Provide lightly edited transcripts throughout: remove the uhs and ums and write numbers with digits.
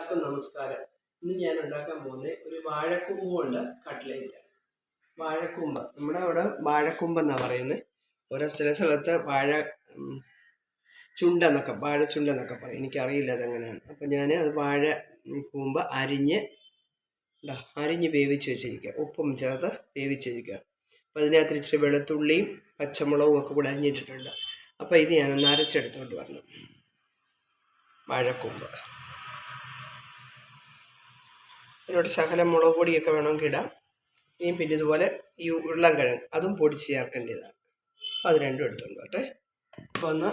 എല്ലാവർക്കും നമസ്കാരം. ഇന്ന് ഞാൻ ഉണ്ടാക്കാൻ പോകുന്നത് ഒരു വാഴക്കൂമ്പ് കൊണ്ട് കട്ട്ലേറ്റ്. വാഴക്കൂമ്പ് നമ്മുടെ അവിടെ വാഴക്കൂമ്പെന്നാണ് പറയുന്നത്. ഓരോ ചില സ്ഥലത്ത് വാഴച്ചുണ്ടെന്നൊക്കെ പറയും. എനിക്കറിയില്ല അതെങ്ങനെയാണ്. അപ്പം ഞാൻ അത് കൂമ്പ് അരിഞ്ഞ് വേവിച്ച് വെച്ചിരിക്കുക, ഉപ്പും ചേർത്ത് വേവിച്ചിരിക്കുക. അപ്പോൾ അതിനകത്ത് ഇച്ചിരി വെളുത്തുള്ളിയും പച്ചമുളകും ഒക്കെ കൂടെ അരിഞ്ഞിട്ടിട്ടുണ്ട്. അപ്പോൾ ഇത് ഞാനൊന്ന് അരച്ചെടുത്തോണ്ട് വരണം. വാഴക്കൂമ്പ് അതിനോട് ശകലം മുളക് പൊടിയൊക്കെ വേണമെങ്കിൽ ഇടാം. പിന്നെ ഇതുപോലെ ഈ ഉരുളൻകിഴങ്ങ് അതും പൊടിച്ച് ചേർക്കേണ്ടതാണ്. അപ്പോൾ അത് രണ്ടും എടുത്തുകൊണ്ട് പോട്ടെ. അപ്പോൾ ഒന്ന്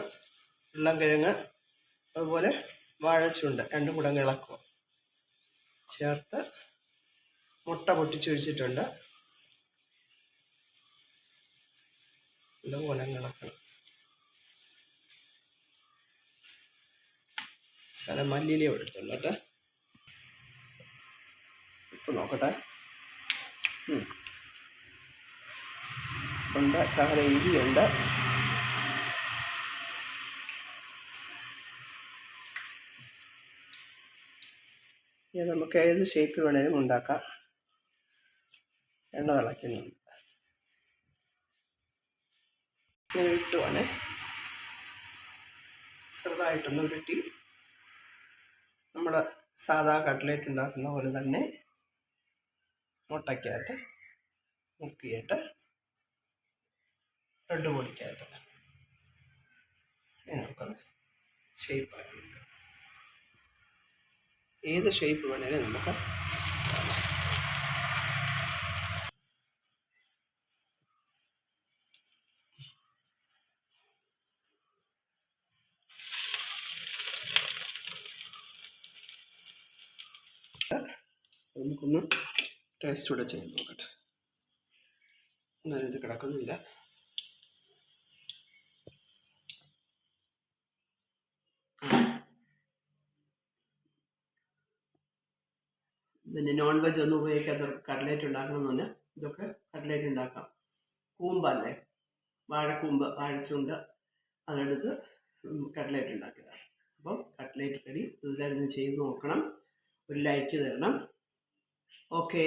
ഉരുളൻകിഴങ്ങ് അതുപോലെ വാഴച്ചുണ്ട് രണ്ടും കൂടെ ഇളക്കുക. ചേർത്ത് മുട്ട പൊട്ടിച്ച് വെച്ചിട്ടുണ്ട്, ഇതുപോലെ ഇളക്കണം. ശകലം മല്ലിയില എടുത്തുണ്ട് കേട്ടോ. ഉപ്പ് നോക്കട്ടെ. ഉണ്ട്, ശകലം ഇരിയുണ്ട്. ഇത് നമുക്ക് ഏത് ഷേപ്പിൽ വേണേലും ഉണ്ടാക്കാം. എണ്ണ തിളയ്ക്കുന്നുണ്ട്, ഇട്ടുവാണേ. ചെറുതായിട്ടൊന്ന് ഉരുട്ടി നമ്മൾ സാധാ കട്ട്ലേറ്റ് ഉണ്ടാക്കുന്ന പോലെ തന്നെ മുട്ടയ്ക്കകത്ത് മുക്കിയിട്ട് ബ്രെഡ് പൊടിക്കകത്ത് നമുക്കത് ഷേപ്പാക്കി എടുക്കാം. ഏത് ഷേപ്പ് വേണേലും നമുക്ക് നമുക്കൊന്ന് ടേസ്റ്റ് കൂടെ ചെയ്ത് നോക്കട്ടെ. എന്നാലും ഇത് കിടക്കുന്നില്ല. പിന്നെ നോൺ വെജ് ഒന്നും ഉപയോഗിക്കാത്ത കട്ട്ലേറ്റ് ഉണ്ടാക്കണമെന്നില്ല. ഇതൊക്കെ കട്ട്ലേറ്റ് ഉണ്ടാക്കാം. കൂമ്പല്ലേ, വാഴച്ചുണ്ട്, അതെടുത്ത് കട്ട്ലേറ്റ് ഉണ്ടാക്കിയതാണ്. അപ്പം കട്ട്ലേറ്റ് റെഡി. എല്ലാവരും ചെയ്ത് നോക്കണം. ഒരു ലൈക്ക് തരണം. ഓക്കേ.